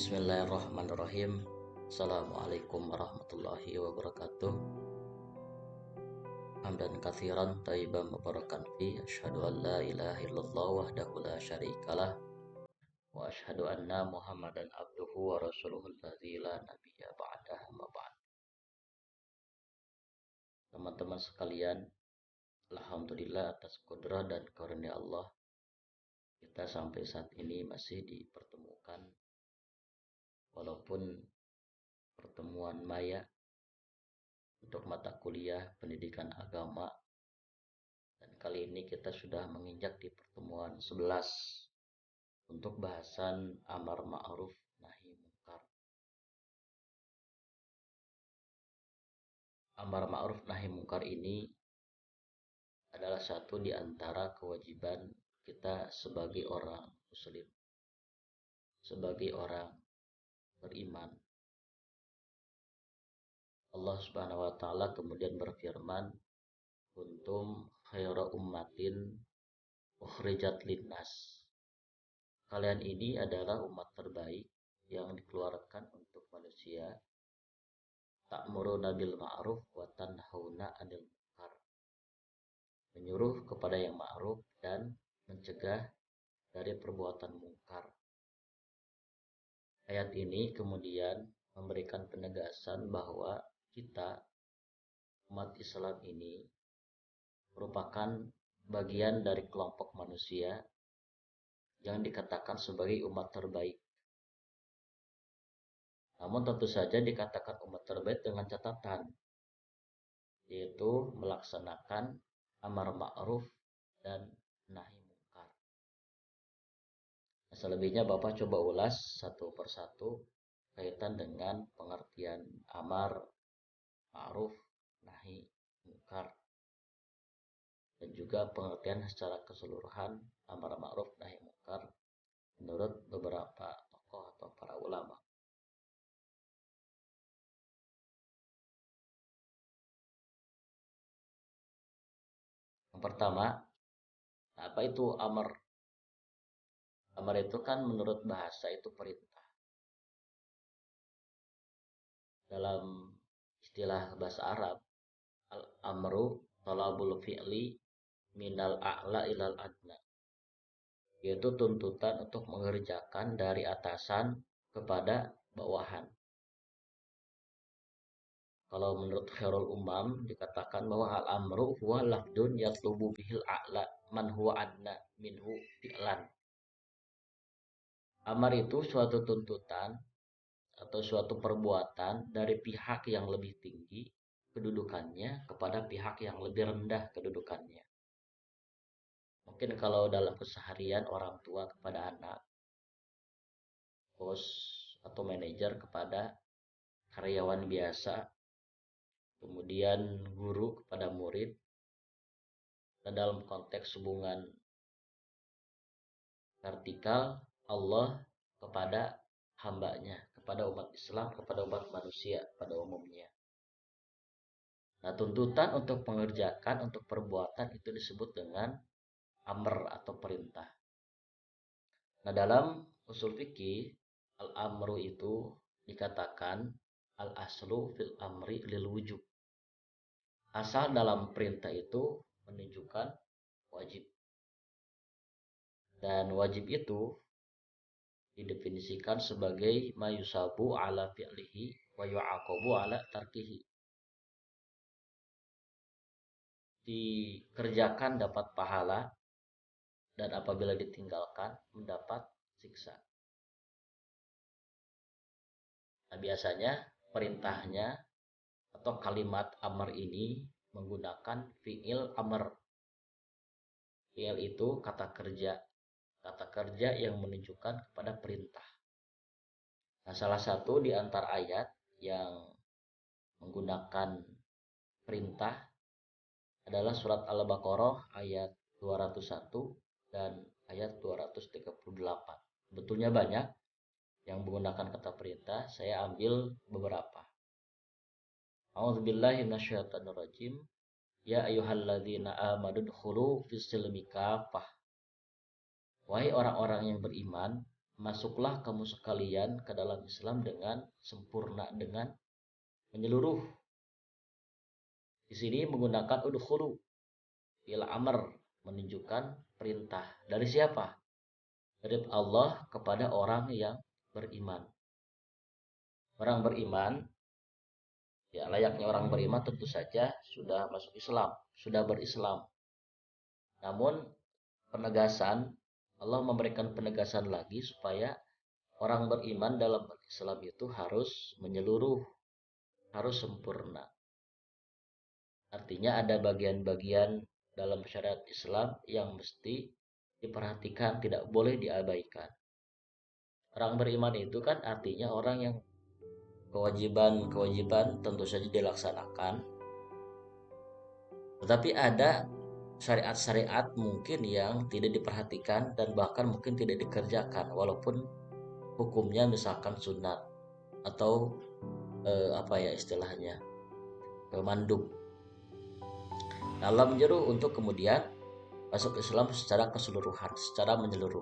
Bismillahirrahmanirrahim. Assalamualaikum warahmatullahi wabarakatuh. Hamdan katsiran thayyiban mubarakan fi, asyhadu an la ilaha illallah wahdahu la syarikalah wa asyhadu anna Muhammadan abduhu wa rasuluhul ladzi la nabiyya ba'dah, amma ba'd. Teman-teman sekalian, alhamdulillah atas kudrah dan karunia Allah, kita sampai saat ini masih dipertemukan walaupun pertemuan maya untuk mata kuliah pendidikan agama, dan kali ini kita sudah menginjak di pertemuan 11 untuk bahasan amar ma'ruf nahi munkar. Amar ma'ruf nahi munkar ini adalah satu di antara kewajiban kita sebagai orang muslim, sebagai orang beriman. Allah Subhanahu wa taala kemudian berfirman, kuntum khaira ummatin ukhrijat linnas. Kalian ini adalah umat terbaik yang dikeluarkan untuk manusia. Ta'muruna bil ma'ruf wa tanhauna 'anil munkar. Menyuruh kepada yang ma'ruf dan mencegah dari perbuatan mungkar. Ayat ini kemudian memberikan penegasan bahwa kita, umat Islam ini, merupakan bagian dari kelompok manusia yang dikatakan sebagai umat terbaik. Namun tentu saja dikatakan umat terbaik dengan catatan, yaitu melaksanakan amar ma'ruf dan nahi munkar. Selebihnya Bapak coba ulas satu persatu kaitan dengan pengertian amar ma'ruf nahi munkar, dan juga pengertian secara keseluruhan amar ma'ruf nahi munkar menurut beberapa tokoh atau para ulama. Yang pertama, apa itu amar? Amar itu kan menurut bahasa itu perintah. Dalam istilah bahasa Arab, al-amru talabul fi'li minal a'la ilal adna, yaitu tuntutan untuk mengerjakan dari atasan kepada bawahan. Kalau menurut Khairul Umam dikatakan bahwa al-amru huwa lafdun yatlubu bihil a'la man huwa adna minhu fi'lan. Amar itu suatu tuntutan atau suatu perbuatan dari pihak yang lebih tinggi kedudukannya kepada pihak yang lebih rendah kedudukannya. Mungkin kalau dalam keseharian orang tua kepada anak, bos atau manajer kepada karyawan biasa, kemudian guru kepada murid, dan dalam konteks hubungan vertikal, Allah kepada hambanya, kepada umat Islam, kepada umat manusia pada umumnya. Nah, tuntutan untuk mengerjakan, untuk perbuatan itu disebut dengan amr atau perintah. Nah, dalam usul fikih, al-amru itu dikatakan al-aslu fil amri lil wujub. Asal dalam perintah itu menunjukkan wajib. Dan wajib itu didefinisikan sebagai mayusabu ala fi'lihi wa yu'aqabu ala tarkihi. Dikerjakan dapat pahala, dan apabila ditinggalkan mendapat siksa. Nah, biasanya perintahnya atau kalimat amr ini menggunakan fi'il amr. Fi'il itu kata kerja yang menunjukkan kepada perintah. Nah, salah satu di antara ayat yang menggunakan perintah adalah surat Al-Baqarah ayat 201 dan ayat 238. Sebetulnya banyak yang menggunakan kata perintah, saya ambil beberapa. A'udzubillahi minasyaitonirrajim. Ya ayyuhalladzina amanu dkhulu fis silmi kafah. Wahai orang-orang yang beriman, masuklah kamu sekalian ke dalam Islam dengan sempurna, dengan menyeluruh. Di sini menggunakan udkhulu ila amr, menunjukkan perintah. Dari siapa? Dari Allah kepada orang yang beriman. Orang beriman, ya layaknya orang beriman tentu saja sudah masuk Islam, sudah berislam. Namun penegasan, Allah memberikan penegasan lagi supaya orang beriman dalam Islam itu harus menyeluruh, harus sempurna. Artinya ada bagian-bagian dalam syariat Islam yang mesti diperhatikan, tidak boleh diabaikan. Orang beriman itu kan artinya orang yang kewajiban-kewajiban tentu saja dilaksanakan. Tetapi ada syariat-syariat mungkin yang tidak diperhatikan dan bahkan mungkin tidak dikerjakan walaupun hukumnya misalkan sunat atau apa ya istilahnya, mandub. Dalam menyeru untuk kemudian masuk Islam secara keseluruhan, secara menyeluruh.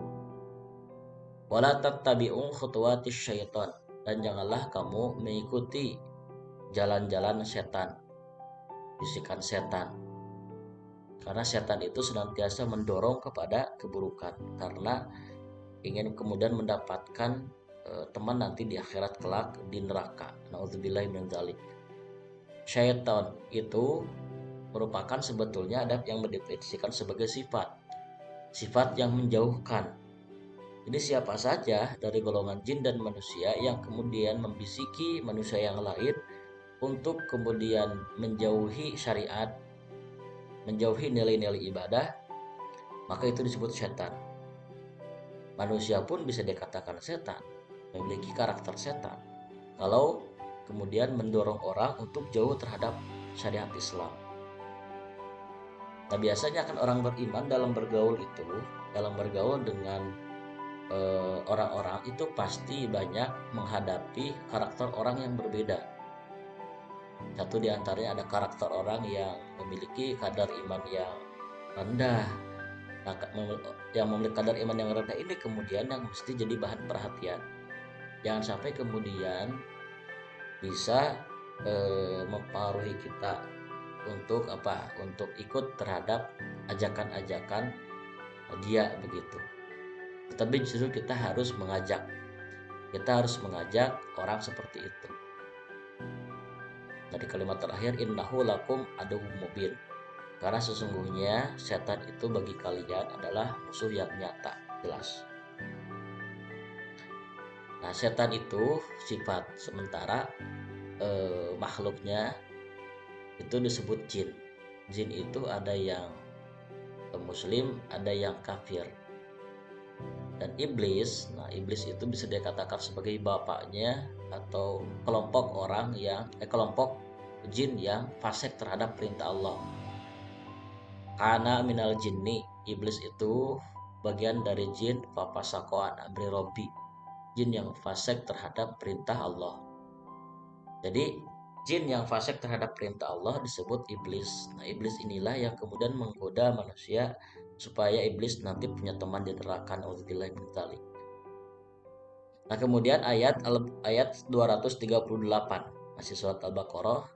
Wala tattabi'u khutuwatis syaitan, dan janganlah kamu mengikuti jalan-jalan setan, bisikan setan. Karena setan itu senantiasa mendorong kepada keburukan karena ingin kemudian mendapatkan teman nanti di akhirat kelak di neraka. Nauzubillahi min dzalik. Syaitan itu merupakan sebetulnya ada yang mendefinisikan sebagai sifat yang menjauhkan. Jadi siapa saja dari golongan jin dan manusia yang kemudian membisiki manusia yang lain untuk kemudian menjauhi syariat, menjauhi nilai-nilai ibadah, maka itu disebut setan. Manusia pun bisa dikatakan setan, memiliki karakter setan. Kalau kemudian mendorong orang untuk jauh terhadap syariat Islam. Nah biasanya kan orang beriman dalam bergaul dengan orang-orang itu pasti banyak menghadapi karakter orang yang berbeda. Satu di antaranya ada karakter orang yang memiliki kadar iman yang rendah. Nah, yang memiliki kadar iman yang rendah ini kemudian yang mesti jadi bahan perhatian. Jangan sampai kemudian bisa mempengaruhi kita untuk untuk ikut terhadap ajakan-ajakan dia begitu. Tetapi justru kita harus mengajak orang seperti itu. Dari kalimat terakhir, innahu lakum aduwwum mubin, karena sesungguhnya setan itu bagi kalian adalah musuh yang nyata, jelas. Nah setan itu sifat sementara, makhluknya itu disebut jin. Jin itu ada yang muslim, ada yang kafir. Dan iblis, nah iblis itu bisa dikatakan sebagai bapaknya atau kelompok jin yang fasik terhadap perintah Allah. Karena minal jinni, iblis itu bagian dari jin fafasakoan amri robbi, jin yang fasik terhadap perintah Allah. Jadi jin yang fasik terhadap perintah Allah disebut iblis. Nah iblis inilah yang kemudian menggoda manusia supaya iblis nanti punya teman di neraka. Nauzubillahi min dzalik. Nah kemudian ayat 238 masih surat Al-Baqarah.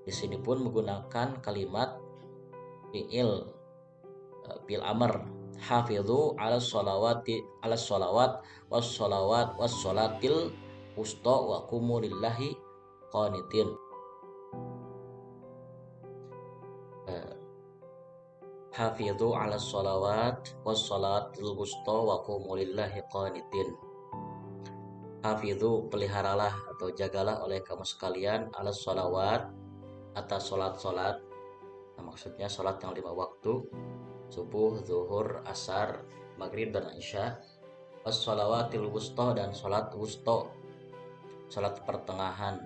Di sini pun menggunakan kalimat fi'il amr, hafidhu ala sholawat was sholatil wusta wa qumu lillahi qanitin. Hafidhu ala sholawat was sholatil wusta wa qumu lillahi qanitin. Hafidhu, peliharalah atau jagalah oleh kamu sekalian ala sholawat, atas sholat. Nah, maksudnya sholat yang 5 waktu, subuh, zuhur, asar, maghrib, dan isya. Was-sholawatil wusta, dan sholat wusta, sholat pertengahan.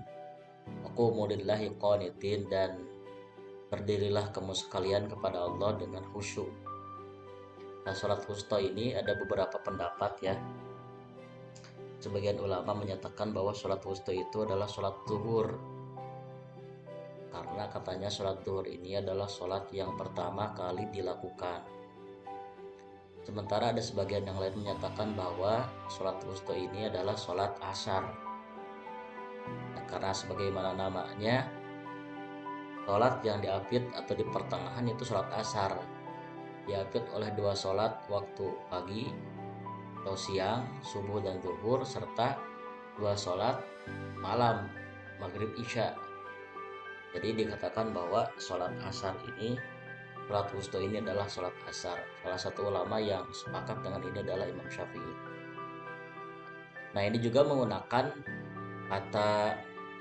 Waqumu lillahi qanitin, dan berdirilah kamu sekalian kepada Allah dengan khusyuk. Nah sholat wusta ini ada beberapa pendapat ya. Sebagian ulama menyatakan bahwa sholat wusta itu adalah sholat zuhur, karena katanya sholat zuhur ini adalah sholat yang pertama kali dilakukan. Sementara ada sebagian yang lain menyatakan bahwa sholat wusta ini adalah sholat asar. Nah, karena sebagaimana namanya, sholat yang diapit atau di pertengahan itu sholat asar. Diapit oleh dua sholat waktu pagi atau siang, subuh dan zuhur, serta dua sholat malam, maghrib isya. Jadi dikatakan bahwa sholat asar ini, sholat wusta ini adalah sholat asar. Salah satu ulama yang sepakat dengan ini adalah Imam Syafi'i. Nah, ini juga menggunakan kata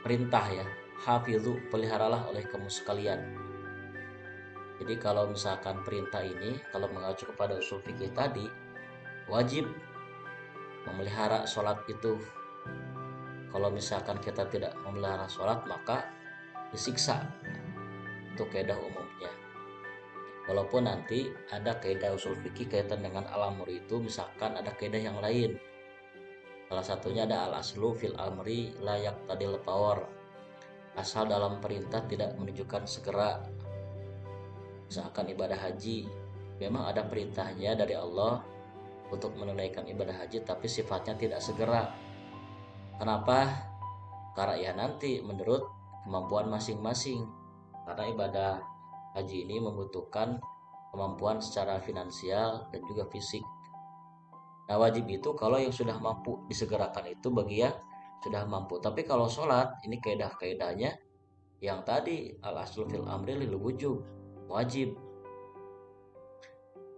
perintah ya, hafizu, peliharalah oleh kamu sekalian. Jadi kalau misalkan perintah ini, kalau mengacu kepada usul fikih tadi, wajib memelihara sholat itu. Kalau misalkan kita tidak memelihara sholat, maka disiksa. Itu kaidah umumnya. Walaupun nanti ada kaidah usul fikih kaitan dengan al-amr itu, misalkan ada kaidah yang lain. Salah satunya ada al-aslu fil amri la yaqtadil fawr. Asal dalam perintah tidak menunjukkan segera. Misalkan ibadah haji, memang ada perintahnya dari Allah untuk menunaikan ibadah haji, tapi sifatnya tidak segera. Kenapa? Karena ya nanti menurut kemampuan masing-masing. Karena ibadah haji ini membutuhkan kemampuan secara finansial dan juga fisik. Nah, wajib itu kalau yang sudah mampu disegerakan itu bagi yang sudah mampu. Tapi kalau sholat, ini kaidah-kaidahnya yang tadi al-aslu fil amri lil wujub, wajib.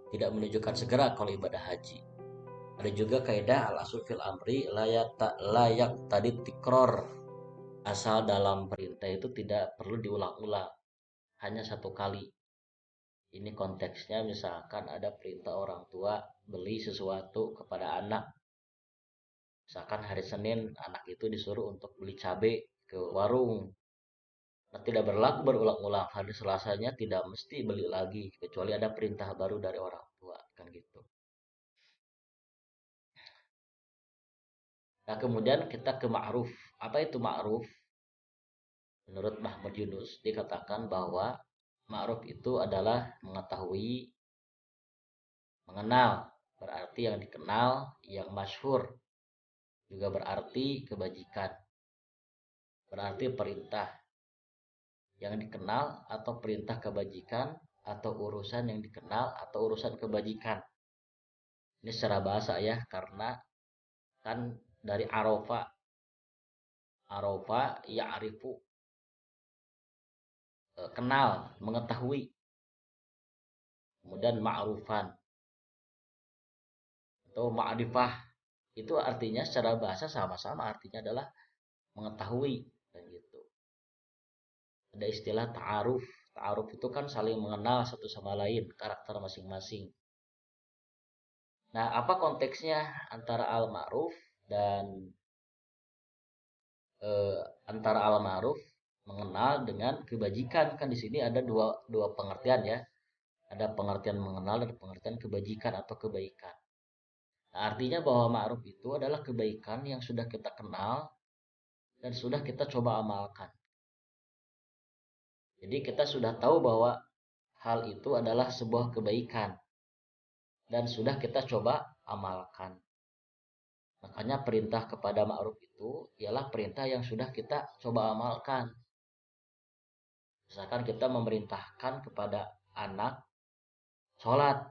Tidak menunjukkan segera kalau ibadah haji. Ada juga kaidah al-aslu fil amri layak tadi tikror. Asal dalam perintah itu tidak perlu diulang-ulang, hanya satu kali. Ini konteksnya misalkan ada perintah orang tua beli sesuatu kepada anak. Misalkan hari Senin anak itu disuruh untuk beli cabai ke warung. Nah, tidak berlaku berulang-ulang. Hari Selasanya tidak mesti beli lagi kecuali ada perintah baru dari orang tua, kan gitu. Nah, kemudian kita ke ma'ruf. Apa itu ma'ruf? Menurut Mahmud Yunus dikatakan bahwa ma'ruf itu adalah mengetahui, mengenal, berarti yang dikenal, yang masyhur, juga berarti kebajikan, berarti perintah yang dikenal atau perintah kebajikan atau urusan yang dikenal atau urusan kebajikan. Ini secara bahasa ya, karena kan dari arofa, arofa ya'rifu, kenal, mengetahui. Kemudian ma'rufan atau ma'rifah, itu artinya secara bahasa sama-sama, artinya adalah mengetahui, dan gitu. Ada istilah ta'aruf. Ta'aruf itu kan saling mengenal satu sama lain, karakter masing-masing. Nah, apa konteksnya antara al-ma'ruf dan antara al-ma'ruf, mengenal, dengan kebajikan? Kan di sini ada dua pengertian ya. Ada pengertian mengenal dan pengertian kebajikan atau kebaikan. Nah, artinya bahwa ma'ruf itu adalah kebaikan yang sudah kita kenal dan sudah kita coba amalkan. Jadi kita sudah tahu bahwa hal itu adalah sebuah kebaikan dan sudah kita coba amalkan. Makanya perintah kepada ma'ruf itu ialah perintah yang sudah kita coba amalkan. Misalkan kita memerintahkan kepada anak sholat.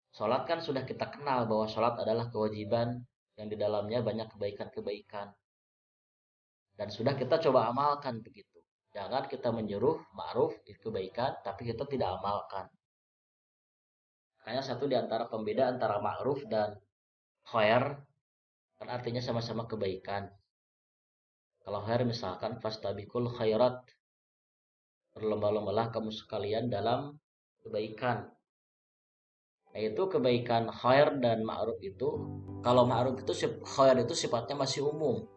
Sholat kan sudah kita kenal bahwa sholat adalah kewajiban yang di dalamnya banyak kebaikan-kebaikan. Dan sudah kita coba amalkan begitu. Jangan kita menyuruh ma'ruf itu kebaikan, tapi kita tidak amalkan. Makanya satu di antara pembeda antara ma'ruf dan khair, kan artinya sama-sama kebaikan. Kalau khair misalkan fastabiqul khairat, berlomba-lombalah kamu sekalian dalam kebaikan. Nah, itu kebaikan khair dan ma'ruf itu, kalau ma'ruf itu khair itu sifatnya masih umum.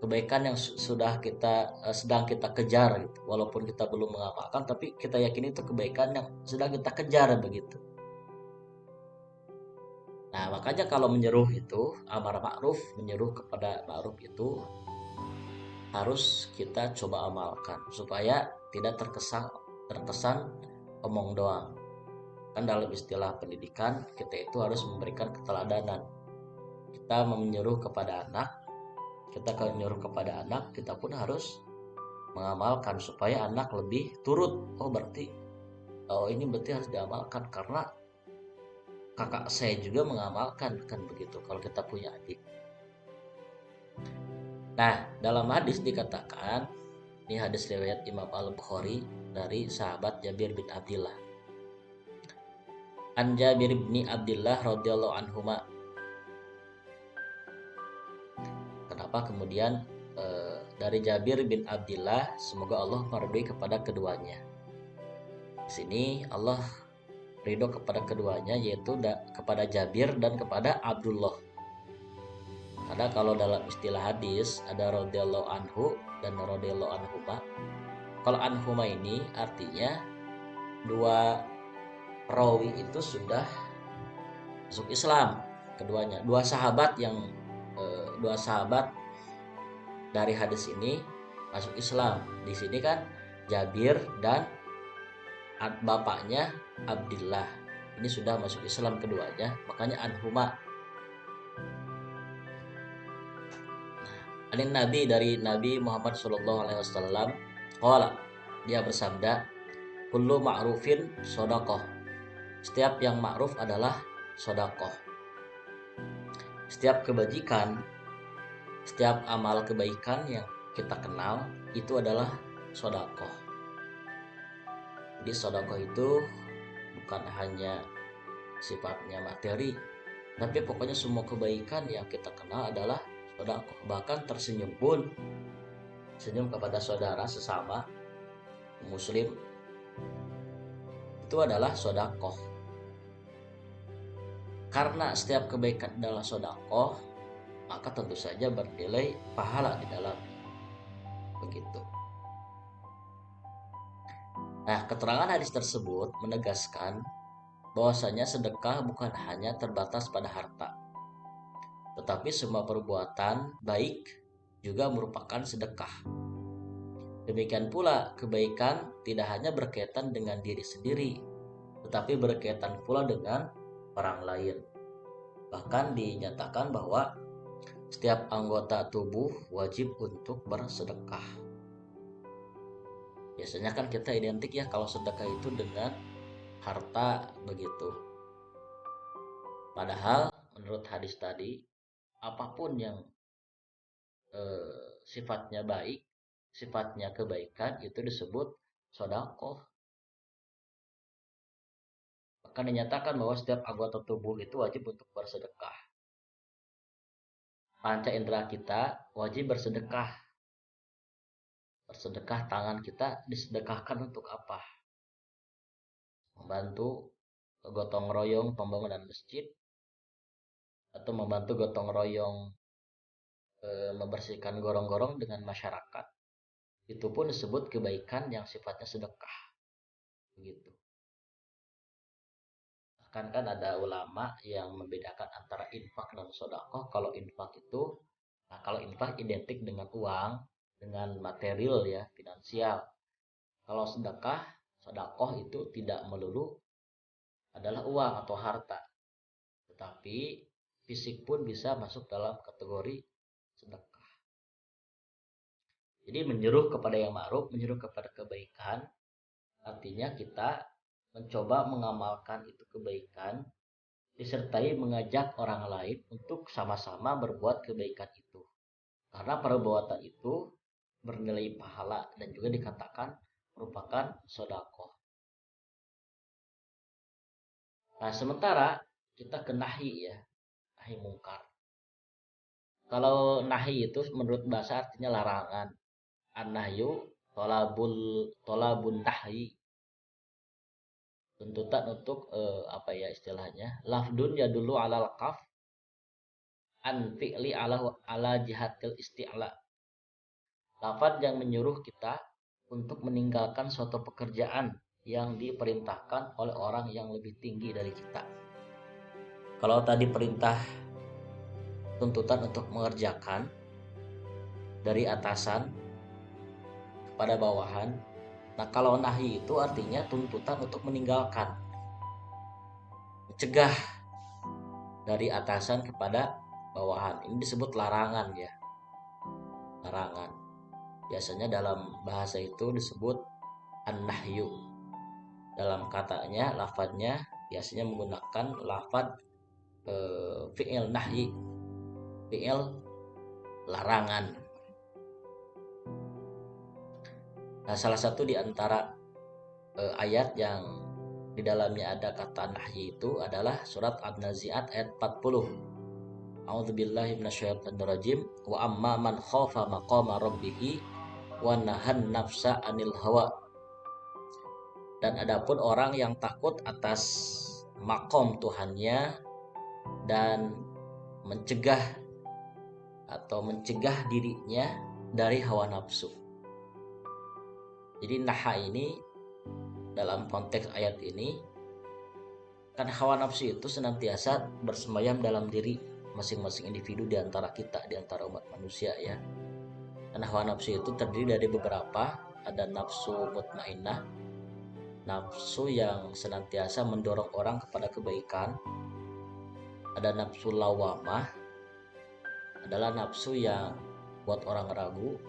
Kebaikan yang sudah kita sedang kita kejar gitu. Walaupun kita belum mengamalkan, tapi kita yakini itu kebaikan yang sedang kita kejar begitu. Nah, makanya kalau menyeruh itu, amar ma'ruf, menyeruh kepada ma'ruf itu harus kita coba amalkan supaya tidak terkesan omong doang. Kan dalam istilah pendidikan kita itu harus memberikan keteladanan. Kita menyuruh kepada anak, kita kalau menyuruh kepada anak, kita pun harus mengamalkan supaya anak lebih turut. Ini berarti harus diamalkan karena kakak saya juga mengamalkan, kan begitu kalau kita punya adik. Nah, dalam hadis dikatakan, ini hadis riwayat Imam Al-Bukhari dari sahabat Jabir bin Abdullah. An Jabir bin Abdullah radhiyallahu anhuma. Kenapa kemudian dari Jabir bin Abdullah, semoga Allah meridhoi kepada keduanya. Di sini Allah ridho kepada keduanya, yaitu kepada Jabir dan kepada Abdullah. Karena kalau dalam istilah hadis ada radhiyallahu anhu dan radhiyallahu anhuma. Kalau anhuma ini artinya dua rawi itu sudah masuk Islam keduanya. Dua sahabat dari hadis ini masuk Islam. Di sini kan Jabir dan bapaknya Abdullah ini sudah masuk Islam keduanya, makanya anhuma. Anin Nabi, dari Nabi Muhammad SAW, qala, dia bersabda, kullu ma'rufin shadaqah. Setiap yang ma'ruf adalah shadaqah. Setiap kebajikan, setiap amal kebaikan yang kita kenal itu adalah shadaqah. Jadi shadaqah itu bukan hanya sifatnya materi, tapi pokoknya semua kebaikan yang kita kenal adalah shadaqah. Bahkan tersenyum pun, senyum kepada saudara sesama muslim, itu adalah shadaqah. Karena setiap kebaikan adalah shadaqah, maka tentu saja bernilai pahala di dalamnya. Begitu. Nah, keterangan hadis tersebut menegaskan bahwasanya sedekah bukan hanya terbatas pada harta, tetapi semua perbuatan baik juga merupakan sedekah. Demikian pula kebaikan tidak hanya berkaitan dengan diri sendiri, tetapi berkaitan pula dengan orang lain. Bahkan dinyatakan bahwa setiap anggota tubuh wajib untuk bersedekah. Biasanya kan kita identik ya kalau sedekah itu dengan harta begitu. Padahal menurut hadis tadi, apapun yang sifatnya baik, sifatnya kebaikan, itu disebut sedekah. Bahkan dinyatakan bahwa setiap anggota tubuh itu wajib untuk bersedekah. Panca indera kita wajib bersedekah. Bersedekah, tangan kita disedekahkan untuk apa? Membantu gotong royong pembangunan masjid, atau membantu gotong royong membersihkan gorong-gorong dengan masyarakat. Itu pun disebut kebaikan yang sifatnya sedekah. Begitu. Kan ada ulama yang membedakan antara infak dan sedekah. Kalau infak itu, kalau infak identik dengan uang, dengan material ya, finansial. Kalau sedekah itu tidak melulu adalah uang atau harta, tetapi fisik pun bisa masuk dalam kategori sedekah. Jadi menyuruh kepada yang ma'ruf, menyuruh kepada kebaikan, artinya kita mencoba mengamalkan itu kebaikan, disertai mengajak orang lain untuk sama-sama berbuat kebaikan itu. Karena perbuatan itu bernilai pahala dan juga dikatakan merupakan sedekah. Nah, sementara kita ke nahi ya, nahi mungkar. Kalau nahi itu menurut bahasa artinya larangan. An-nahyu tolabun nahyi. Tuntutan untuk istilahnya? Lafdun ya dulu alal qaf an fi'li ala jihatil isti'la. Lafaz yang menyuruh kita untuk meninggalkan suatu pekerjaan yang diperintahkan oleh orang yang lebih tinggi dari kita. Kalau tadi perintah tuntutan untuk mengerjakan dari atasan kepada bawahan, nah kalau nahi itu artinya tuntutan untuk meninggalkan. mencegah dari atasan kepada bawahan. Ini disebut larangan ya, larangan. Biasanya dalam bahasa itu disebut an-nahyu. Dalam katanya, lafadznya biasanya menggunakan lafadz fi'il nahyi, fi'il larangan. Nah, salah satu di antara ayat yang di dalamnya ada kata nahyi itu adalah surat An-Nazi'at ayat 40. A'udzubillahi minasyaitonirrajim. Wa amma man khafa maqama rabbih wa nahan nafsa 'anil hawa. Dan adapun orang yang takut atas makom Tuhannya dan mencegah dirinya dari hawa nafsu. Jadi naha ini dalam konteks ayat ini, kan hawa nafsu itu senantiasa bersemayam dalam diri masing-masing individu di antara kita, di antara umat manusia ya. Dan hawa nafsu itu terdiri dari beberapa, ada nafsu mutmainnah, nafsu yang senantiasa mendorong orang kepada kebaikan. Ada nafsu lawamah, adalah nafsu yang buat orang ragu,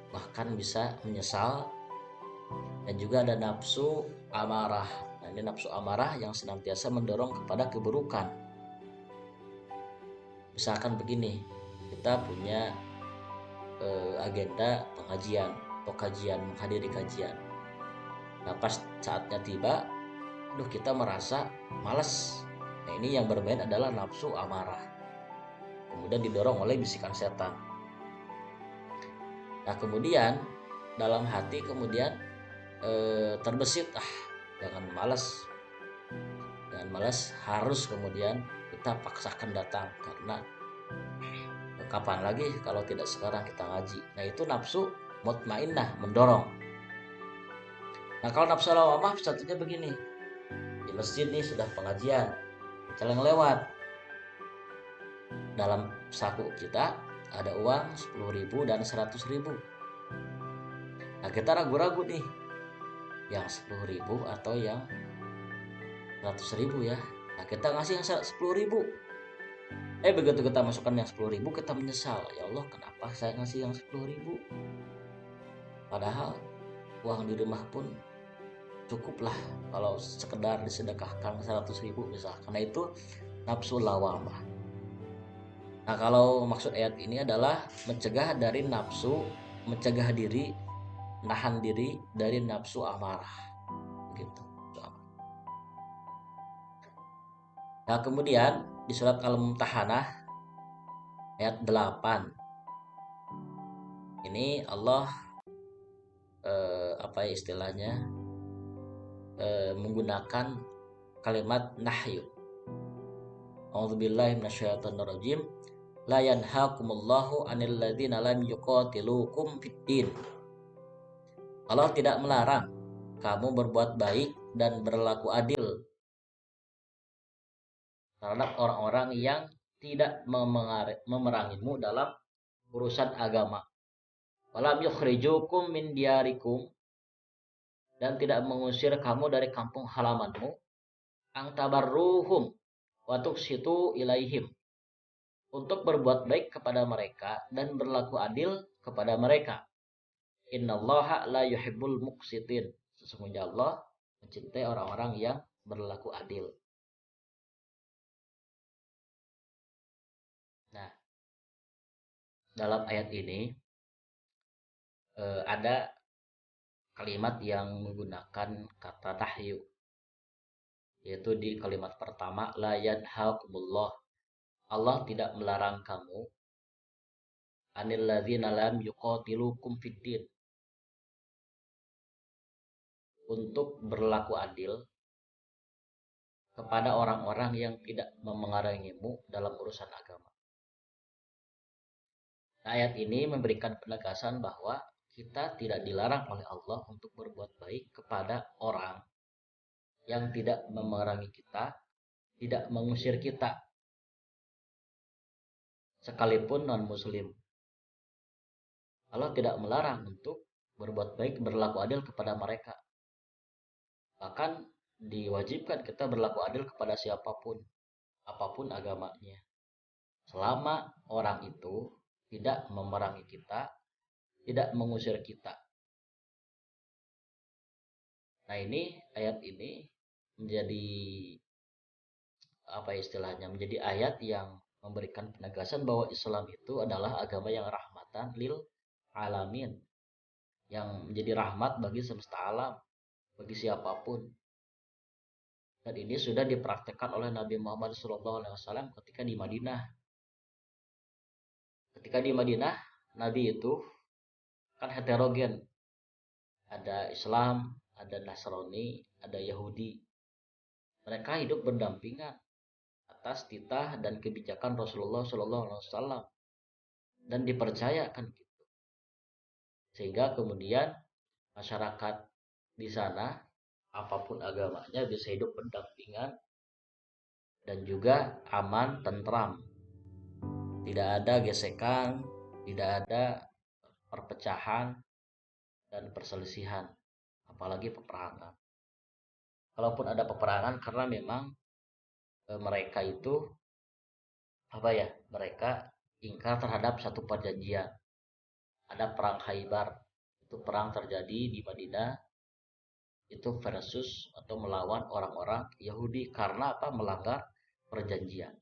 bahkan bisa menyesal. Dan juga ada nafsu amarah. Nah, ini nafsu amarah yang senantiasa mendorong kepada keburukan. Misalkan begini, kita punya agenda pengajian atau kajian, menghadiri kajian. Nah, pas saatnya tiba, kita merasa malas. Nah, ini yang bermain adalah nafsu amarah. Kemudian didorong oleh bisikan setan. Nah, kemudian dalam hati kemudian terbesit, jangan malas, harus kemudian kita paksakan datang, karena kapan lagi kalau tidak sekarang kita ngaji. Nah, itu nafsu mutmainnah, mendorong. Nah, kalau nafsu lawamah satunya begini, di masjid nih sudah pengajian, celeng lewat, dalam saku kita ada uang 10.000 dan 100.000. Nah, kita ragu-ragu nih, yang 10.000 atau yang 100.000 ya. Nah, kita ngasih yang 10.000. Begitu kita masukkan yang 10.000, kita menyesal, ya Allah, kenapa saya ngasih yang 10.000? Padahal uang di rumah pun cukuplah kalau sekedar disedekahkan 100.000 misalkan. Nah, itu nafsu lawamah. Nah, kalau maksud ayat ini adalah mencegah diri, nahan diri dari nafsu amarah gitu. Nah, kemudian di surat Al-Mumtahanah ayat 8 ini Allah istilahnya menggunakan kalimat nahyu. A'udzubillahi minasyaitonirrajim. La yanhaakumullahu 'anil ladzina lam yuqatilukum fid-din. Allah tidak melarang kamu berbuat baik dan berlaku adil terhadap orang-orang yang tidak memerangimu dalam urusan agama. Walam yukhrijukum min diyarikum, dan tidak mengusir kamu dari kampung halamanmu. Ang tabarruhum wa tuqsitu ilaihim, untuk berbuat baik kepada mereka dan berlaku adil kepada mereka. Innallaha la yuhibbul muqsitin. Sesungguhnya Allah mencintai orang-orang yang berlaku adil. Nah, dalam ayat ini ada kalimat yang menggunakan kata tahyu, yaitu di kalimat pertama, la yanhaakumullah. Allah tidak melarang kamu, anil ladzina lam yuqatilukum fiddin, untuk berlaku adil kepada orang-orang yang tidak memerangimu dalam urusan agama. Ayat ini memberikan penegasan bahwa kita tidak dilarang oleh Allah untuk berbuat baik kepada orang yang tidak memerangi kita, tidak mengusir kita, sekalipun non-muslim. Allah tidak melarang untuk berbuat baik, berlaku adil kepada mereka. Bahkan diwajibkan kita berlaku adil kepada siapapun, apapun agamanya. Selama orang itu tidak memerangi kita, tidak mengusir kita. Nah, ini ayat ini menjadi apa istilahnya? Menjadi ayat yang memberikan penegasan bahwa Islam itu adalah agama yang rahmatan lil alamin, yang menjadi rahmat bagi semesta alam, bagi siapapun. Dan ini sudah dipraktekkan oleh Nabi Muhammad SAW ketika di Madinah. Ketika di Madinah, Nabi itu kan heterogen. Ada Islam, ada Nasrani, ada Yahudi. Mereka hidup berdampingan atas titah dan kebijakan Rasulullah SAW dan dipercayakan gitu. Sehingga kemudian masyarakat di sana apapun agamanya bisa hidup berdampingan dan juga aman, tentram. Tidak ada gesekan, tidak ada perpecahan dan perselisihan, apalagi peperangan. Kalaupun ada peperangan karena memang mereka itu apa ya? Mereka ingkar terhadap satu perjanjian. Ada perang Khaybar. Itu perang terjadi di Madinah itu versus atau melawan orang-orang Yahudi karena apa? Melanggar perjanjian.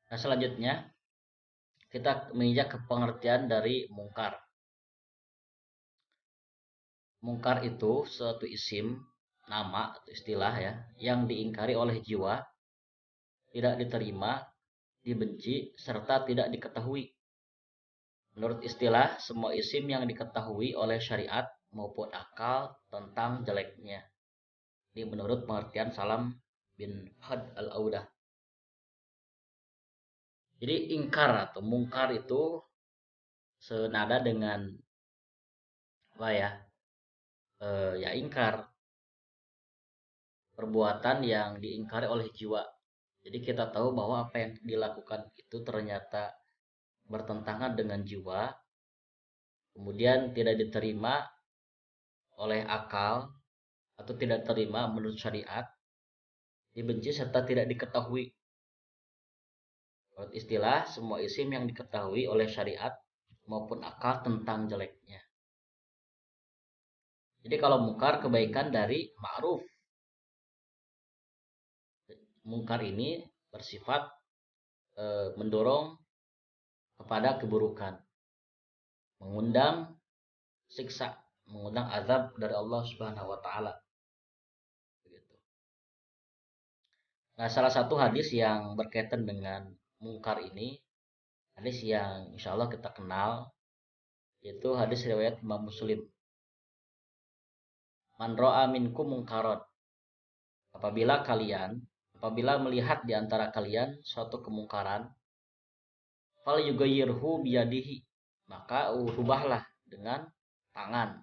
Nah, selanjutnya kita menginjak ke pengertian dari mungkar. Mungkar itu suatu isim, nama atau istilah ya, yang diingkari oleh jiwa, tidak diterima, dibenci, serta tidak diketahui. Menurut istilah, semua isim yang diketahui oleh syariat maupun akal tentang jeleknya. Ini menurut pengertian Salam bin Had al-Audah. Jadi ingkar atau mungkar itu senada dengan apa ya? Ya ingkar, perbuatan yang diingkari oleh jiwa. Jadi kita tahu bahwa apa yang dilakukan itu ternyata bertentangan dengan jiwa, kemudian tidak diterima oleh akal atau tidak terima menurut syariat, dibenci serta tidak diketahui. Menurut istilah, semua isim yang diketahui oleh syariat maupun akal tentang jeleknya. Jadi kalau mungkar kebaikan dari ma'ruf. Mungkar ini bersifat mendorong kepada keburukan, mengundang siksa, mengundang azab dari Allah Subhanahu wa taala. Begitu. Nah, salah satu hadis yang berkaitan dengan mungkar ini, hadis yang insya Allah kita kenal, yaitu hadis riwayat Imam Muslim. Man ra'a minkum mungkaron. Apabila melihat di antara kalian suatu kemungkaran, fal yughayyirhu biyadihi, maka ubahlah dengan tangan.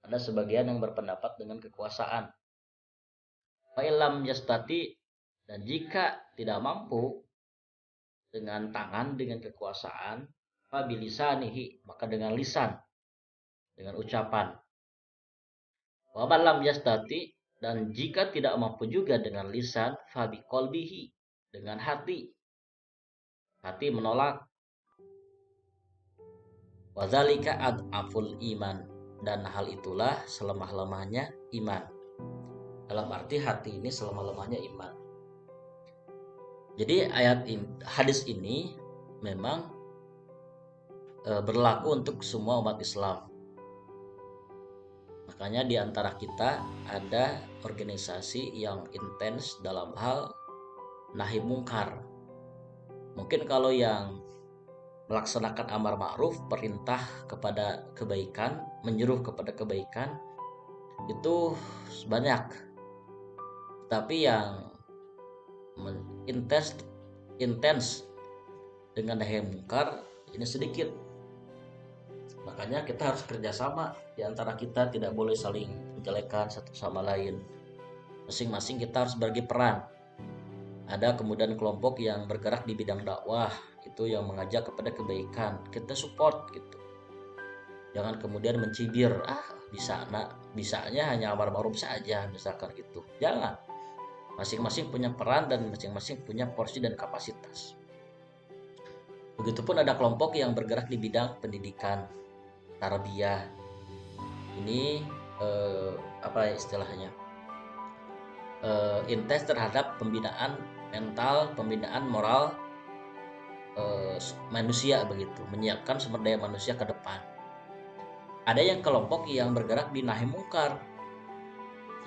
Ada sebagian yang berpendapat dengan kekuasaan. Fa illam yastati, dan jika tidak mampu dengan tangan, dengan kekuasaan, fa bilisanihi, maka dengan lisan, dengan ucapan. Wa man lam yastati, dan jika tidak mampu juga dengan lisan, fa biqalbihi, dengan hati. Hati menolak. Wa dzalika ad'aful iman, dan hal itulah selemah-lemahnya iman. Dalam arti hati ini selemah-lemahnya iman. Jadi hadis ini memang berlaku untuk semua umat Islam. Makanya di antara kita ada organisasi yang intens dalam hal nahi mungkar. Mungkin kalau yang melaksanakan amar ma'ruf, perintah kepada kebaikan, menyuruh kepada kebaikan, itu banyak. Tapi yang intens dengan nahi mungkar ini sedikit. Makanya kita harus kerjasama di antara kita, tidak boleh saling menjelekan satu sama lain. Masing-masing kita harus bagi peran. Ada kemudian kelompok yang bergerak di bidang dakwah, itu yang mengajak kepada kebaikan, kita support gitu. Jangan kemudian mencibir, bisanya hanya amar ma'ruf saja misalkan gitu. Jangan. Masing-masing punya peran dan masing-masing punya porsi dan kapasitas. Begitupun ada kelompok yang bergerak di bidang pendidikan, tarbiyah. Ini apa istilahnya? Intens terhadap pembinaan mental, pembinaan moral manusia begitu, menyiapkan sumber daya manusia ke depan. Ada yang kelompok yang bergerak di nahi mungkar,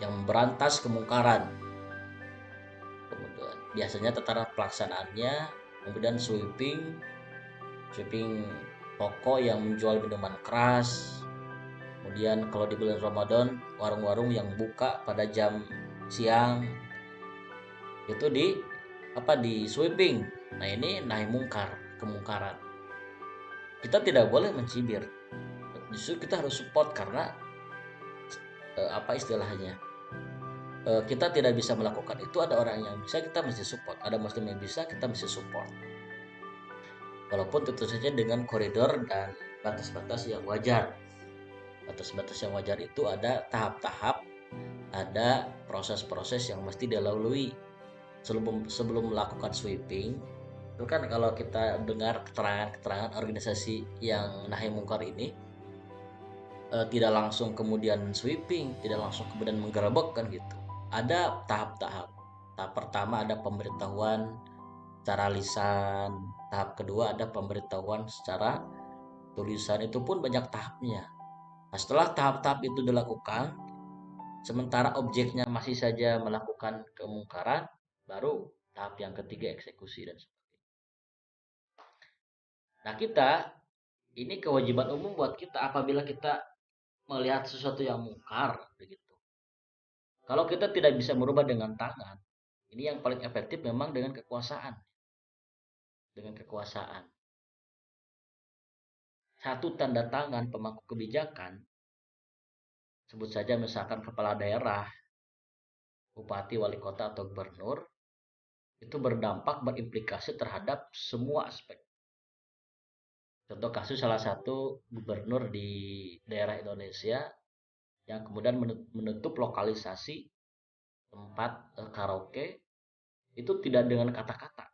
yang memberantas kemungkaran. Kemudian biasanya tentara pelaksanaannya, kemudian sweeping toko yang menjual minuman keras. Kemudian kalau di bulan Ramadan, warung-warung yang buka pada jam siang itu di sweeping. Nah, ini nahi mungkar, kemungkaran. Kita tidak boleh mencibir. Justru kita harus support karena apa istilahnya? Kita tidak bisa melakukan itu, ada orang yang bisa, kita mesti support. Ada muslim yang bisa, kita mesti support. Walaupun tentu saja dengan koridor dan batas-batas yang wajar. Batas-batas yang wajar itu ada tahap-tahap, ada proses-proses yang mesti dilalui sebelum melakukan sweeping. Itu kan kalau kita dengar keterangan-keterangan organisasi yang nahi mungkar ini, tidak langsung kemudian sweeping, tidak langsung kemudian menggerebek kan gitu. Ada tahap-tahap. Tahap pertama ada pemberitahuan secara lisan, tahap kedua ada pemberitahuan secara tulisan, itu pun banyak tahapnya. Nah, setelah tahap-tahap itu dilakukan, sementara objeknya masih saja melakukan kemungkaran, baru tahap yang ketiga eksekusi dan sebagainya. Nah, ini kewajiban umum buat kita apabila kita melihat sesuatu yang mungkar begitu. Kalau kita tidak bisa merubah dengan tangan, ini yang paling efektif memang dengan kekuasaan. Dengan kekuasaan. Satu tanda tangan pemangku kebijakan, sebut saja misalkan kepala daerah, bupati, wali kota, atau gubernur, itu berdampak, berimplikasi terhadap semua aspek. Contoh kasus salah satu gubernur di daerah Indonesia yang kemudian menutup lokalisasi tempat karaoke itu tidak dengan kata-kata,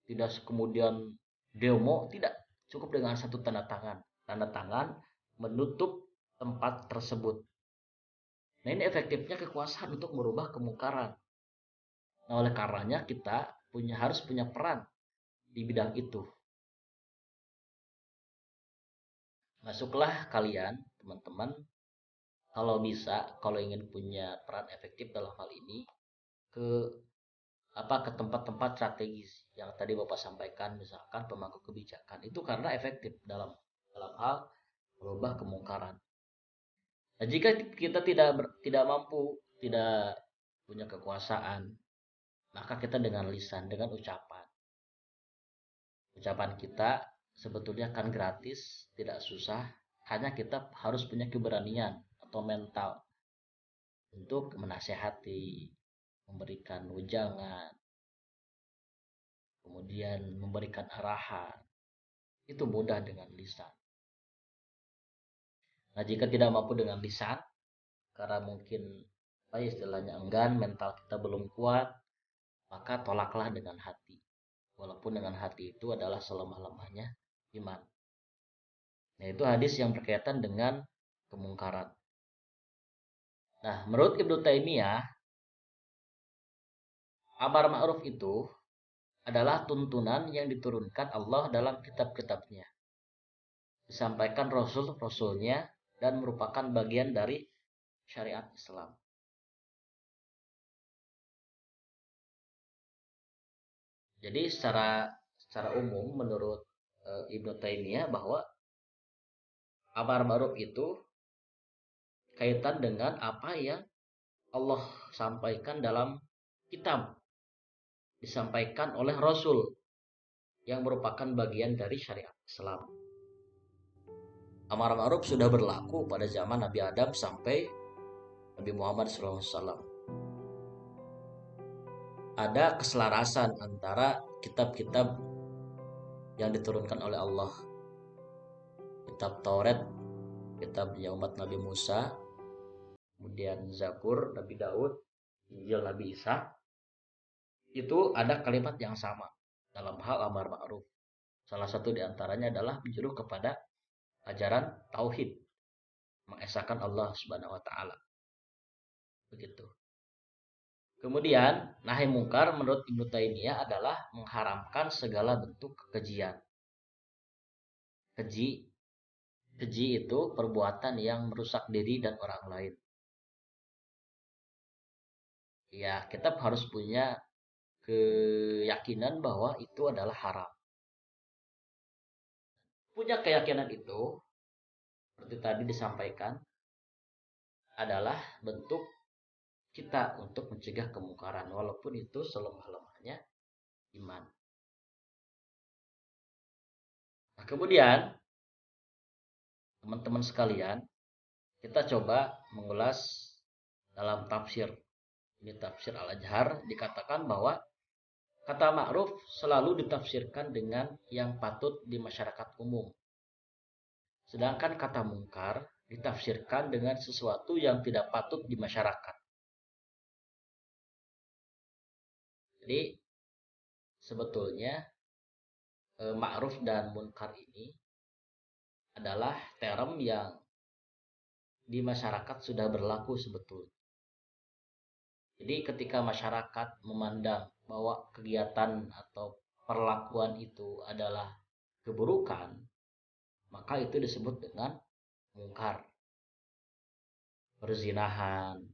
tidak kemudian demo, tidak, cukup dengan satu tanda tangan menutup tempat tersebut. Nah, ini efektifnya kekuasaan untuk merubah kemungkaran. Nah, oleh karenanya kita harus punya peran di bidang itu. Masuklah kalian, teman-teman, kalau ingin punya peran efektif dalam hal ini, ke ke tempat-tempat strategis yang tadi Bapak sampaikan, misalkan pemangku kebijakan, itu karena efektif dalam hal merubah kemungkaran. Nah, jika kita tidak mampu, tidak punya kekuasaan, maka kita dengan lisan, dengan ucapan. Ucapan kita sebetulnya kan gratis, tidak susah, hanya kita harus punya keberanian atau mental untuk menasehati, memberikan wejangan, kemudian memberikan arahan. Itu mudah dengan lisan. Nah, jika tidak mampu dengan lisan, karena mungkin istilahnya enggan, mental kita belum kuat, maka tolaklah dengan hati. Walaupun dengan hati itu adalah selemah-lemahnya iman. Nah, itu hadis yang berkaitan dengan kemungkaran. Nah, menurut Ibnu Taimiyah, amar ma'ruf itu adalah tuntunan yang diturunkan Allah dalam kitab-kitabnya, disampaikan Rasul-Rasulnya, dan merupakan bagian dari syariat Islam. Jadi secara umum menurut Ibnu Taimiyah bahwa amar ma'ruf itu kaitan dengan apa yang Allah sampaikan dalam kitab, disampaikan oleh Rasul, yang merupakan bagian dari syariat Islam. Amar ma'ruf sudah berlaku pada zaman Nabi Adam sampai Nabi Muhammad SAW. Ada keselarasan antara kitab-kitab yang diturunkan oleh Allah, kitab Taurat kitabnya umat Nabi Musa, kemudian Zabur Nabi Daud, Injil Nabi Isa, itu ada kalimat yang sama dalam hal amar ma'ruf. Salah satu diantaranya adalah menyeru kepada ajaran tauhid, mengesahkan Allah Subhanahu wa taala. Begitu. Kemudian, nahi mungkar menurut Ibnu Taimiyah adalah mengharamkan segala bentuk kekejian. Keji itu perbuatan yang merusak diri dan orang lain. Ya, kita harus punya keyakinan bahwa itu adalah haram. Punya keyakinan itu, seperti tadi disampaikan, adalah bentuk kita untuk mencegah kemungkaran, walaupun itu selemah-lemahnya iman. Nah, kemudian, teman-teman sekalian, kita coba mengulas dalam tafsir. Ini tafsir Al-Ajhar, dikatakan bahwa kata ma'ruf selalu ditafsirkan dengan yang patut di masyarakat umum. Sedangkan kata mungkar ditafsirkan dengan sesuatu yang tidak patut di masyarakat. Jadi sebetulnya ma'ruf dan munkar ini adalah term yang di masyarakat sudah berlaku sebetulnya. Jadi ketika masyarakat memandang bahwa kegiatan atau perlakuan itu adalah keburukan, maka itu disebut dengan mungkar. Perzinahan,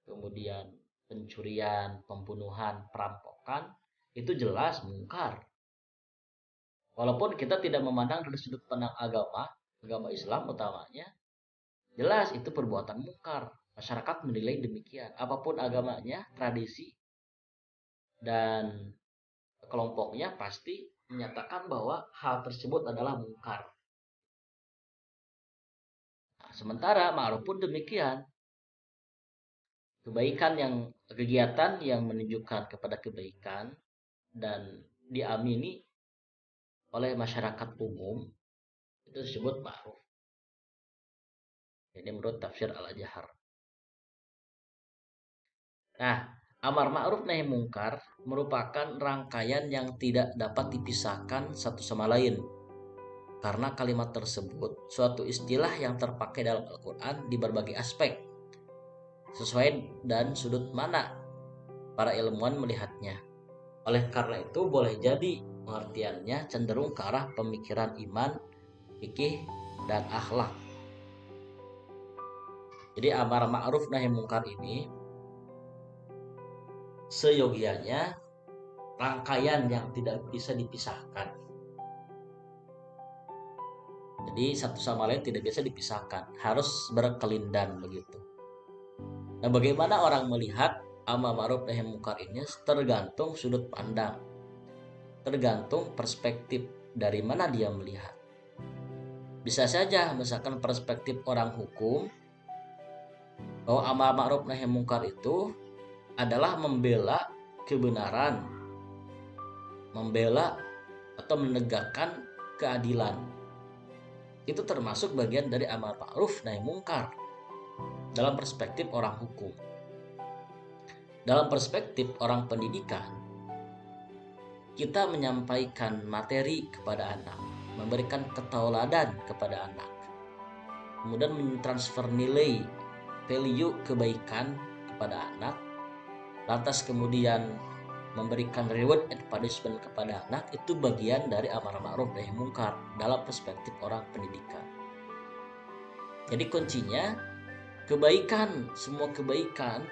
kemudian pencurian, pembunuhan, perampokan, itu jelas mungkar. Walaupun kita tidak memandang dari sudut pandang agama Islam utamanya, jelas itu perbuatan mungkar. Masyarakat menilai demikian. Apapun agamanya, tradisi, dan kelompoknya pasti menyatakan bahwa hal tersebut adalah mungkar. Nah, sementara ma'ruf pun demikian. Kegiatan yang menunjukkan kepada kebaikan dan diamini oleh masyarakat umum itu disebut ma'ruf. Ini menurut tafsir Al-Ajhar. Nah, amar ma'ruf nahi mungkar merupakan rangkaian yang tidak dapat dipisahkan satu sama lain. Karena kalimat tersebut suatu istilah yang terpakai dalam Al-Quran di berbagai aspek. Sesuai dan sudut mana para ilmuwan melihatnya. Oleh karena itu boleh jadi pengertiannya cenderung ke arah pemikiran iman, fikih, dan akhlak. Jadi amar ma'ruf nahi mungkar ini seyogianya rangkaian yang tidak bisa dipisahkan. Jadi satu sama lain tidak bisa dipisahkan, harus berkelindan begitu. Nah, bagaimana orang melihat amar ma'ruf nahi mungkar ini tergantung sudut pandang, tergantung perspektif dari mana dia melihat. Bisa saja misalkan perspektif orang hukum bahwa amar ma'ruf nahi mungkar itu adalah membela kebenaran, membela atau menegakkan keadilan. Itu termasuk bagian dari amar ma'ruf nahi mungkar dalam perspektif orang hukum. Dalam perspektif orang pendidikan, kita menyampaikan materi kepada anak, memberikan ketauladan kepada anak, kemudian mentransfer nilai value kebaikan kepada anak, lantas kemudian memberikan reward and punishment kepada anak, itu bagian dari amar ma'ruf nahi mungkar dalam perspektif orang pendidikan. Jadi kuncinya kebaikan, semua kebaikan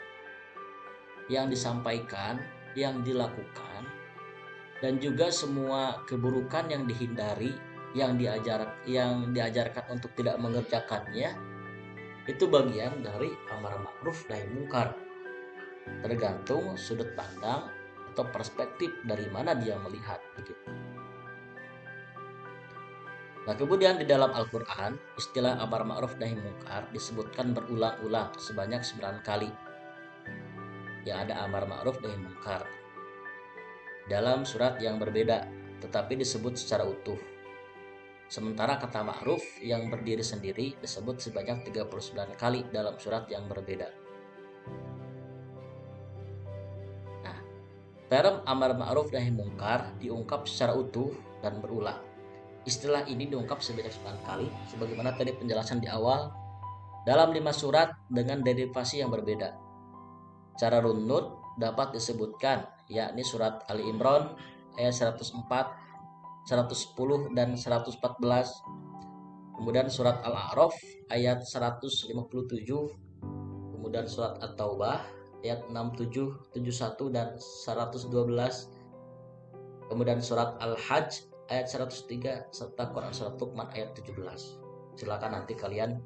yang disampaikan, yang dilakukan, dan juga semua keburukan yang dihindari, yang diajarkan untuk tidak mengerjakannya, itu bagian dari amar ma'ruf nahi mungkar. Tergantung sudut pandang atau perspektif dari mana dia melihat begitu. Nah, kemudian di dalam Al-Quran istilah amar ma'ruf nahi mungkar disebutkan berulang-ulang sebanyak 9 kali. Yang ada amar ma'ruf nahi mungkar dalam surat yang berbeda tetapi disebut secara utuh. Sementara kata ma'ruf yang berdiri sendiri disebut sebanyak 39 kali dalam surat yang berbeda. Nah, term amar ma'ruf nahi mungkar diungkap secara utuh dan berulang. Istilah ini diungkap sebanyak 9 kali sebagaimana tadi penjelasan di awal dalam 5 surat dengan derivasi yang berbeda. Secara runut dapat disebutkan yakni surat Ali Imran ayat 104, 110 dan 114. Kemudian surat Al-A'raf ayat 157, kemudian surat At-Taubah ayat 67, 71 dan 112. Kemudian surat Al-Hajj ayat 103 serta Quran surat Luqman ayat 17. Silakan nanti kalian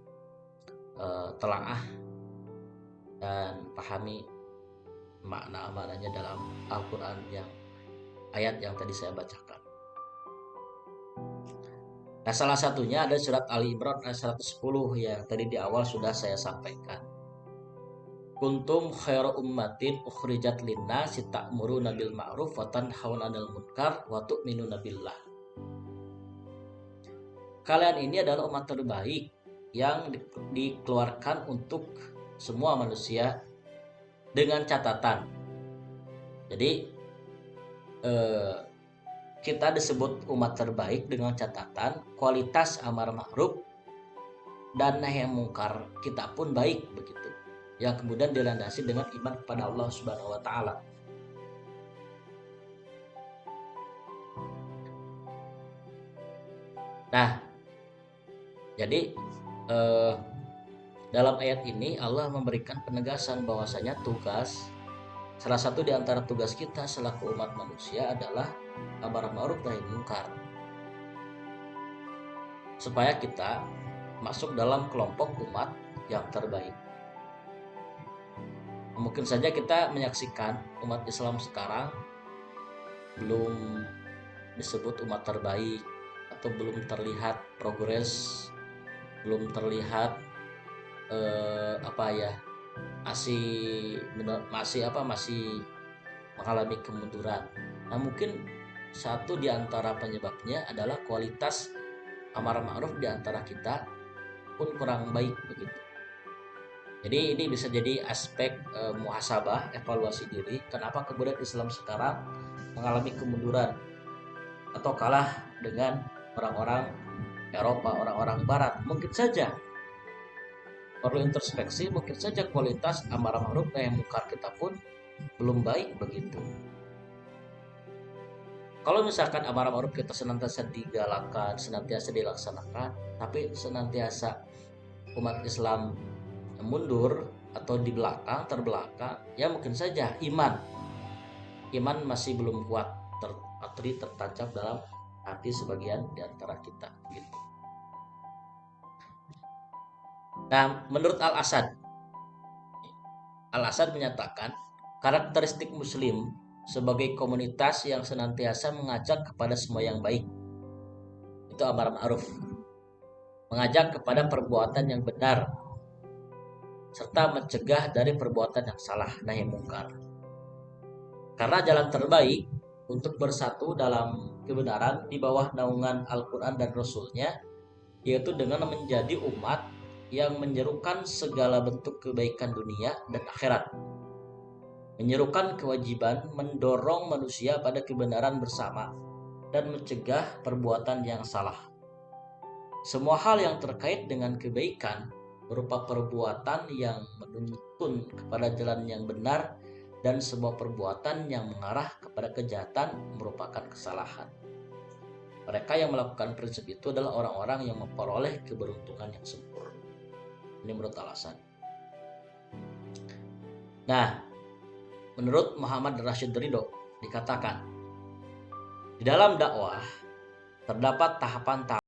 telaah dan pahami makna-maknanya dalam Al-Quran yang ayat yang tadi saya bacakan. Nah, salah satunya ada surat Ali Imran ayat 110 yang tadi di awal sudah saya sampaikan. Kuntum khairu ummatin ukhrijat linnasi ta'muruna bil ma'ruf wa tanhauna 'anil munkar wa tu'minuna billah. Kalian ini adalah umat terbaik yang dikeluarkan untuk semua manusia dengan catatan. Jadi kita disebut umat terbaik dengan catatan kualitas amar ma'ruf dan nahi mungkar kita pun baik begitu. Yang kemudian dilandasi dengan iman kepada Allah Subhanahu wa taala. Nah, jadi dalam ayat ini Allah memberikan penegasan bahwasanya salah satu di antara tugas kita selaku umat manusia adalah amar ma'ruf nahi mungkar. Supaya kita masuk dalam kelompok umat yang terbaik. Mungkin saja kita menyaksikan umat Islam sekarang belum disebut umat terbaik atau belum terlihat progres, belum terlihat masih mengalami kemunduran. Nah, mungkin satu di antara penyebabnya adalah kualitas amar ma'ruf di antara kita pun kurang baik begitu. Jadi ini bisa jadi aspek muhasabah, evaluasi diri. Kenapa kemudian Islam sekarang mengalami kemunduran atau kalah dengan orang-orang Eropa, orang-orang Barat? Mungkin saja perlu introspeksi, mungkin saja kualitas amar ma'ruf nahi mungkar kita pun belum baik begitu. Kalau misalkan amar ma'ruf kita senantiasa digalakan, senantiasa dilaksanakan, tapi senantiasa umat Islam mundur atau di belakang, terbelakang, ya mungkin saja iman masih belum kuat tertancap dalam hati sebagian di antara kita gitu. Nah, menurut Al-Asad menyatakan karakteristik Muslim sebagai komunitas yang senantiasa mengajak kepada semua yang baik itu amar ma'ruf, mengajak kepada perbuatan yang benar serta mencegah dari perbuatan yang salah nahi mungkar. Karena jalan terbaik untuk bersatu dalam kebenaran di bawah naungan Al-Quran dan Rasul-Nya yaitu dengan menjadi umat yang menyerukan segala bentuk kebaikan dunia dan akhirat, menyerukan kewajiban mendorong manusia pada kebenaran bersama dan mencegah perbuatan yang salah. Semua hal yang terkait dengan kebaikan berupa perbuatan yang menuntun kepada jalan yang benar dan semua perbuatan yang mengarah kepada kejahatan merupakan kesalahan. Mereka yang melakukan prinsip itu adalah orang-orang yang memperoleh keberuntungan yang sempurna. Ini menurut Al-Asad. Nah, menurut Muhammad Rashid Ridho dikatakan, di dalam dakwah terdapat tahapan-tahapan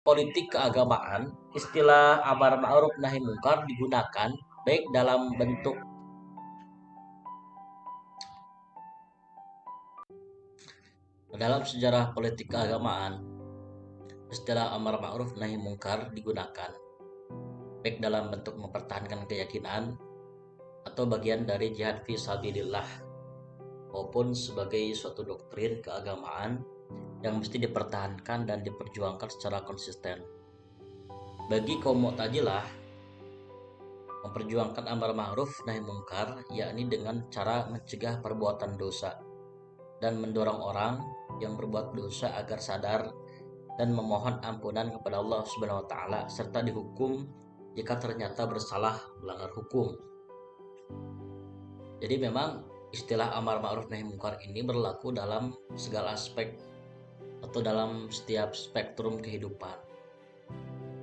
politik keagamaan, istilah amar ma'ruf nahi mungkar digunakan baik dalam sejarah politik keagamaan, istilah amar ma'ruf nahi mungkar digunakan baik dalam bentuk mempertahankan keyakinan atau bagian dari jihad fi sabilillah maupun sebagai suatu doktrin keagamaan yang mesti dipertahankan dan diperjuangkan secara konsisten. Bagi kaum Mu'tazilah, memperjuangkan amar ma'ruf nahi mungkar yakni dengan cara mencegah perbuatan dosa dan mendorong orang yang berbuat dosa agar sadar dan memohon ampunan kepada Allah Subhanahu wa taala serta dihukum jika ternyata bersalah melanggar hukum. Jadi memang istilah amar ma'ruf nahi mungkar ini berlaku dalam segala aspek atau dalam setiap spektrum kehidupan.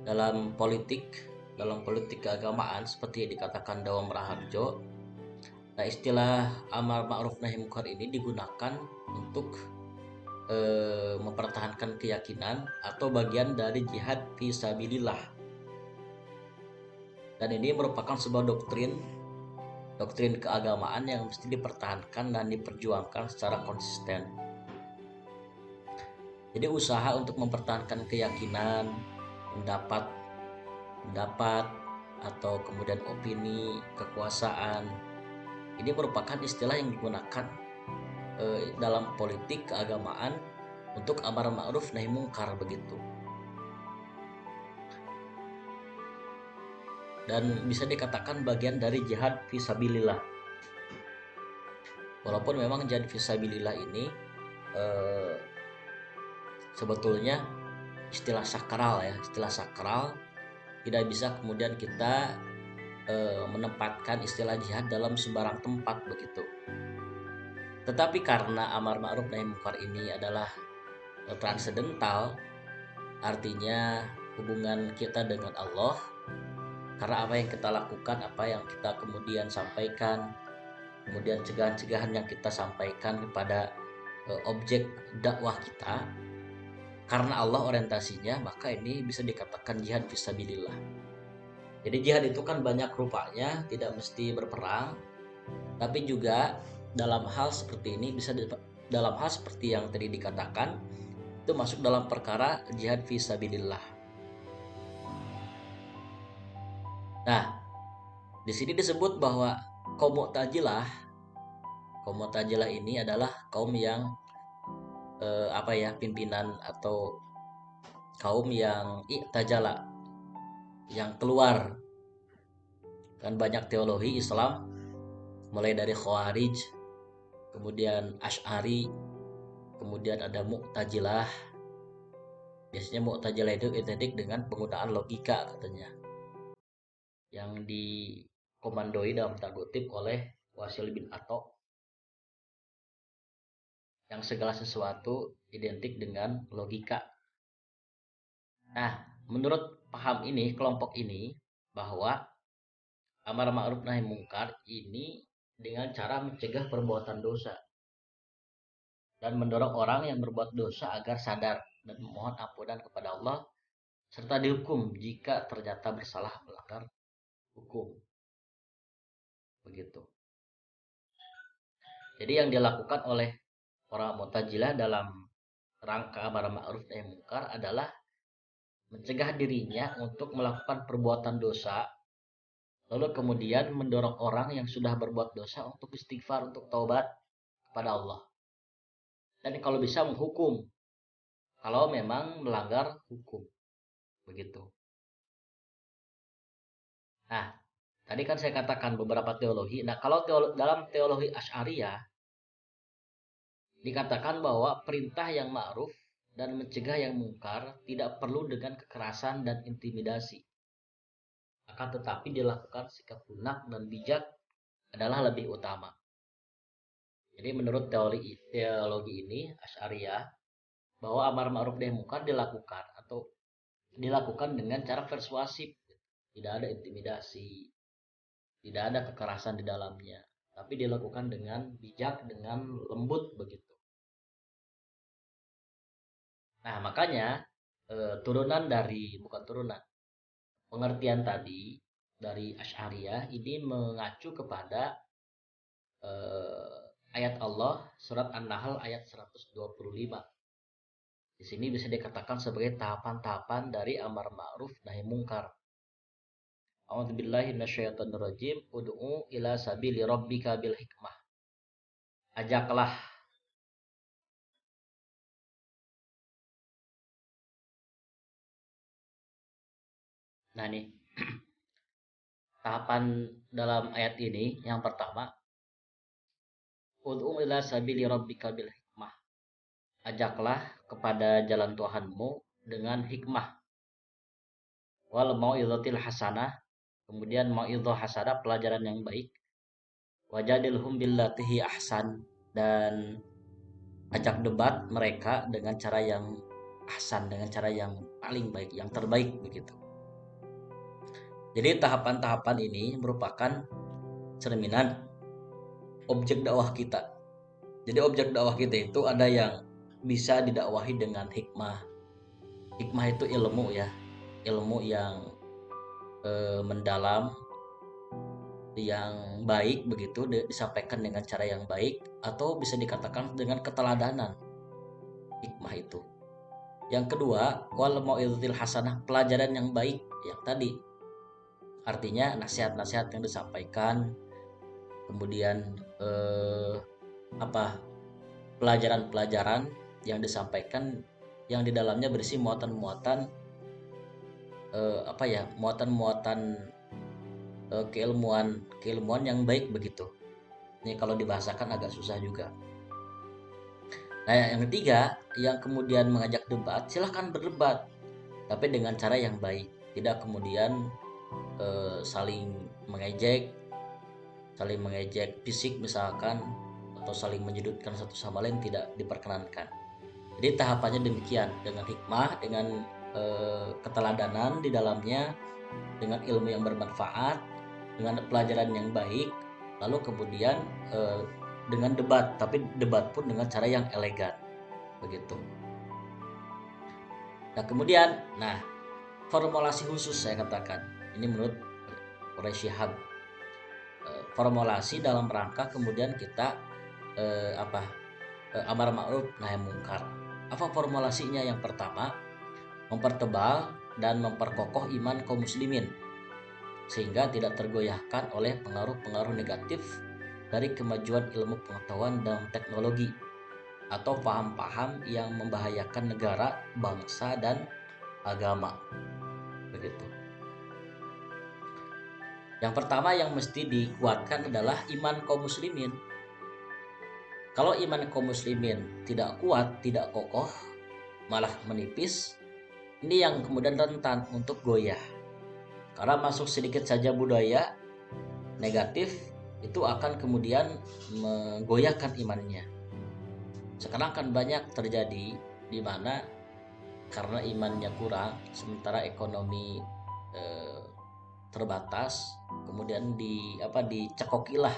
Dalam politik keagamaan seperti yang dikatakan Dawam Raharjo, nah istilah amar ma'ruf nahi mungkar ini digunakan untuk mempertahankan keyakinan atau bagian dari jihad fi sabilillah. Dan ini merupakan sebuah doktrin keagamaan yang mesti dipertahankan dan diperjuangkan secara konsisten. Jadi usaha untuk mempertahankan keyakinan, pendapat atau kemudian opini, kekuasaan, ini merupakan istilah yang digunakan dalam politik keagamaan untuk amar ma'ruf nahi mungkar begitu. Dan bisa dikatakan bagian dari jihad fisabilillah. Walaupun memang jihad fisabilillah ini sebetulnya istilah sakral tidak bisa kemudian kita menempatkan istilah jihad dalam sembarang tempat begitu. Tetapi karena amar ma'ruf nahi mungkar ini adalah transendental, artinya hubungan kita dengan Allah, karena apa yang kita lakukan, apa yang kita kemudian sampaikan, kemudian cegahan-cegahan yang kita sampaikan kepada objek dakwah kita, karena Allah orientasinya, maka ini bisa dikatakan jihad fisabilillah. Jadi jihad itu kan banyak rupanya, tidak mesti berperang, tapi juga dalam hal seperti ini dalam hal seperti yang tadi dikatakan itu masuk dalam perkara jihad fisabilillah. Nah, di sini disebut bahwa kaum Mu'tazilah ini adalah kaum yang pimpinan atau kaum yang i'tajala, yang keluar kan banyak teologi Islam mulai dari Khawarij, kemudian Asy'ari, kemudian ada Mu'tazilah. Biasanya Mu'tazilah itu identik dengan penggunaan logika katanya, yang dikomandoi dalam tanda kutip oleh Wasil bin Atok, yang segala sesuatu identik dengan logika. Nah, menurut paham ini, kelompok ini, bahwa amar ma'ruf nahi mungkar ini dengan cara mencegah perbuatan dosa dan mendorong orang yang berbuat dosa agar sadar dan memohon ampunan kepada Allah serta dihukum jika ternyata bersalah melanggar hukum. Begitu. Jadi yang dilakukan oleh orang Mu'tazilah dalam rangka amar ma'ruf nahi mungkar adalah mencegah dirinya untuk melakukan perbuatan dosa, lalu kemudian mendorong orang yang sudah berbuat dosa untuk istighfar, untuk taubat kepada Allah. Dan kalau bisa menghukum kalau memang melanggar hukum. Begitu. Nah, tadi kan saya katakan beberapa teologi. Nah, kalau dalam teologi Asy'ariyah dikatakan bahwa perintah yang ma'ruf dan mencegah yang mungkar tidak perlu dengan kekerasan dan intimidasi. Akan tetapi dilakukan sikap lunak dan bijak adalah lebih utama. Jadi menurut teologi ini Asy'ariyah, bahwa amar ma'ruf nahi mungkar dilakukan dengan cara persuasif. Tidak ada intimidasi, tidak ada kekerasan di dalamnya, tapi dilakukan dengan bijak, dengan lembut begitu. Nah, makanya pengertian tadi dari Asy'ariyah ini mengacu kepada ayat Allah surat An-Nahl ayat 125. Di sini bisa dikatakan sebagai tahapan-tahapan dari amar ma'ruf nahi mungkar. A'udzubillahi minasyaitonirrajim. Ud'u ila sabili rabbika bil hikmah. Ajaklah. Nah nih, tahapan dalam ayat ini yang pertama, ud'u ila sabili rabbika bil hikmah. Ajaklah kepada jalan Tuhanmu dengan hikmah. Wal mau'izatil hasanah. Kemudian mau'izah hasanah, pelajaran yang baik. Wajadilhum billatihi ahsan, dan ajak debat mereka dengan cara yang ahsan, dengan cara yang paling baik, yang terbaik begitu. Jadi tahapan-tahapan ini merupakan cerminan objek dakwah kita. Jadi objek dakwah kita itu ada yang bisa didakwahi dengan hikmah. Hikmah itu ilmu ya, ilmu yang mendalam, yang baik begitu, disampaikan dengan cara yang baik, atau bisa dikatakan dengan keteladanan. Hikmah itu. Yang kedua, wal mau'izatil hasanah, pelajaran yang baik yang tadi. Artinya nasihat-nasihat yang disampaikan, kemudian pelajaran-pelajaran yang disampaikan yang di dalamnya berisi muatan-muatan muatan-muatan keilmuan yang baik begitu. Ini kalau dibahasakan agak susah juga. Nah, yang ketiga, yang kemudian mengajak debat, silahkan berdebat, tapi dengan cara yang baik, tidak kemudian saling mengejek fisik misalkan, atau saling menyudutkan satu sama lain, tidak diperkenankan. Jadi tahapannya demikian, dengan hikmah, dengan keteladanan di dalamnya, dengan ilmu yang bermanfaat, dengan pelajaran yang baik, lalu kemudian dengan debat, tapi debat pun dengan cara yang elegan begitu. Nah kemudian, formulasi khusus saya katakan ini menurut Quraisy Shihab, formulasi dalam rangka kemudian kita amar ma'ruf nahi mungkar. Apa formulasinya? Yang pertama, mempertebal dan memperkokoh iman kaum muslimin sehingga tidak tergoyahkan oleh pengaruh-pengaruh negatif dari kemajuan ilmu pengetahuan dan teknologi atau paham-paham yang membahayakan negara, bangsa, dan agama. Begitu. Yang pertama yang mesti dikuatkan adalah iman kaum muslimin. Kalau iman kaum muslimin tidak kuat, tidak kokoh, malah menipis, ini yang kemudian rentan untuk goyah. Karena masuk sedikit saja budaya negatif, itu akan kemudian menggoyahkan imannya. Sekarang kan banyak terjadi di mana karena imannya kurang, sementara ekonomi terbatas, kemudian dicekokilah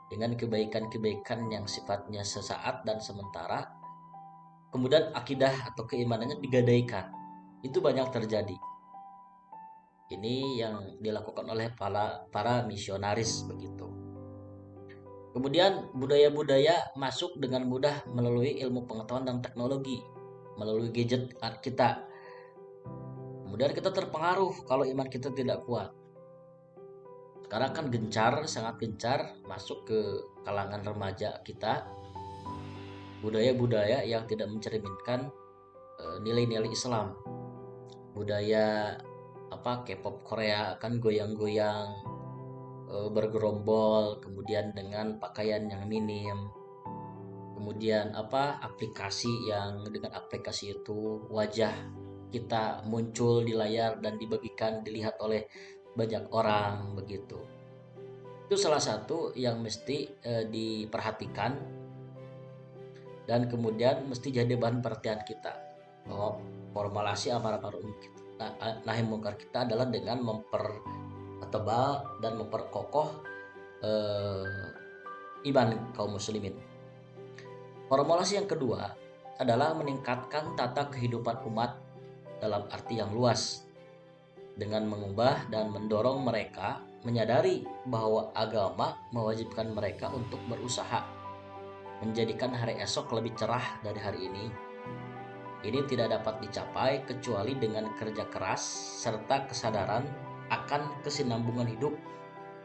dengan kebaikan-kebaikan yang sifatnya sesaat dan sementara, kemudian akidah atau keimanannya digadaikan. Itu banyak terjadi. Ini yang dilakukan oleh para misionaris begitu. Kemudian budaya-budaya masuk dengan mudah melalui ilmu pengetahuan dan teknologi, melalui gadget kita. Kemudian kita terpengaruh kalau iman kita tidak kuat. Sekarang kan sangat gencar masuk ke kalangan remaja kita budaya-budaya yang tidak mencerminkan nilai-nilai Islam. Budaya K-pop Korea kan goyang-goyang, bergerombol, kemudian dengan pakaian yang minim, kemudian aplikasi yang dengan aplikasi itu wajah kita muncul di layar dan dilihat oleh banyak orang begitu. Itu salah satu yang mesti diperhatikan dan kemudian mesti jadi bahan perhatian kita, bahwa formulasi amar ma'ruf nahi mungkar kita adalah dengan mempertebal dan memperkokoh iman kaum muslimin. Formulasi yang kedua adalah meningkatkan tata kehidupan umat dalam arti yang luas, dengan mengubah dan mendorong mereka menyadari bahwa agama mewajibkan mereka untuk berusaha menjadikan hari esok lebih cerah dari hari ini. Ini tidak dapat dicapai kecuali dengan kerja keras serta kesadaran akan kesinambungan hidup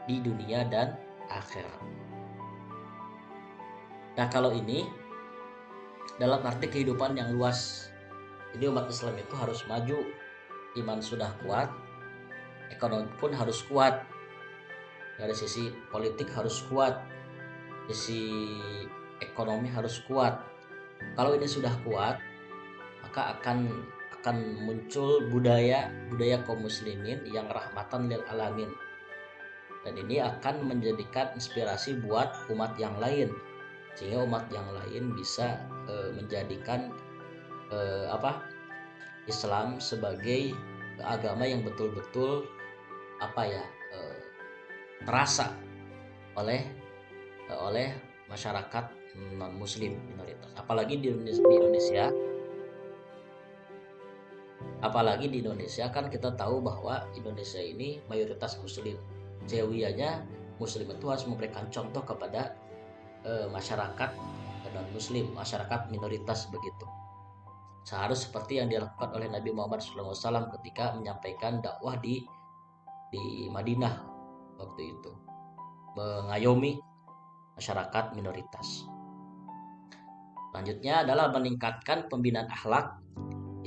di dunia dan akhirat. Nah, kalau ini dalam arti kehidupan yang luas. Jadi umat Islam itu harus maju, iman sudah kuat, ekonomi pun harus kuat. Dari sisi politik harus kuat, sisi ekonomi harus kuat. Kalau ini sudah kuat, maka akan muncul budaya kaum muslimin yang rahmatan lil alamin. Dan ini akan menjadikan inspirasi buat umat yang lain, sehingga umat yang lain bisa menjadikan Islam sebagai agama yang betul-betul terasa oleh masyarakat non muslim minoritas. Apalagi di Indonesia kan kita tahu bahwa Indonesia ini mayoritas muslim. Sewiyanya muslim itu harus memberikan contoh kepada masyarakat non muslim, masyarakat minoritas begitu. Seharusnya seperti yang dilakukan oleh Nabi Muhammad SAW ketika menyampaikan dakwah di Madinah waktu itu, mengayomi masyarakat minoritas. Selanjutnya adalah meningkatkan pembinaan akhlak.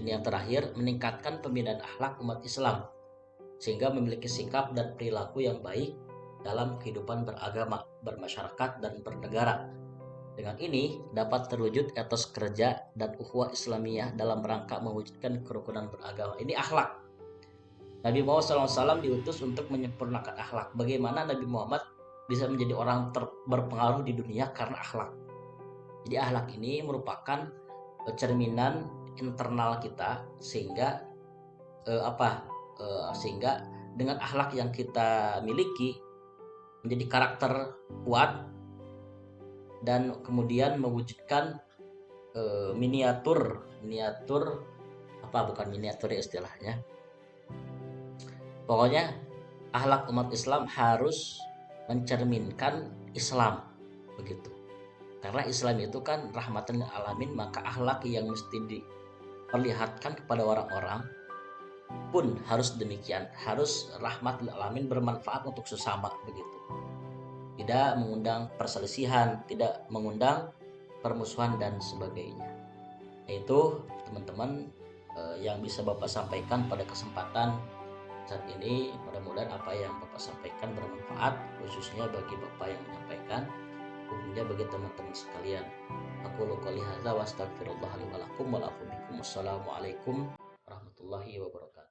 Ini yang terakhir, meningkatkan pembinaan akhlak umat Islam sehingga memiliki sikap dan perilaku yang baik dalam kehidupan beragama, bermasyarakat, dan bernegara. Dengan ini dapat terwujud etos kerja dan ukhuwah Islamiyah dalam rangka mewujudkan kerukunan beragama. Ini akhlak. Nabi Muhammad SAW diutus untuk menyempurnakan akhlak. Bagaimana Nabi Muhammad bisa menjadi orang berpengaruh di dunia karena akhlak. Jadi akhlak ini merupakan cerminan internal kita sehingga sehingga dengan akhlak yang kita miliki menjadi karakter kuat dan kemudian mewujudkan miniatur bukan miniatur ya istilahnya. Pokoknya akhlak umat Islam harus mencerminkan Islam begitu. Karena Islam itu kan rahmatan lil alamin, maka akhlak yang mesti diperlihatkan kepada orang-orang pun harus demikian, harus rahmat lil alamin, bermanfaat untuk sesama begitu. Tidak mengundang perselisihan, tidak mengundang permusuhan dan sebagainya. Itu teman-teman yang bisa Bapak sampaikan pada kesempatan saat ini. Mudah-mudahan apa yang Bapak sampaikan bermanfaat, khususnya bagi Bapak yang menyampaikan, umumnya bagi teman-teman sekalian. Aku qouli hadza wa astaghfirullah li wa lakum wa lakum bikum. Wassalamualaikum warahmatullahi wabarakatuh.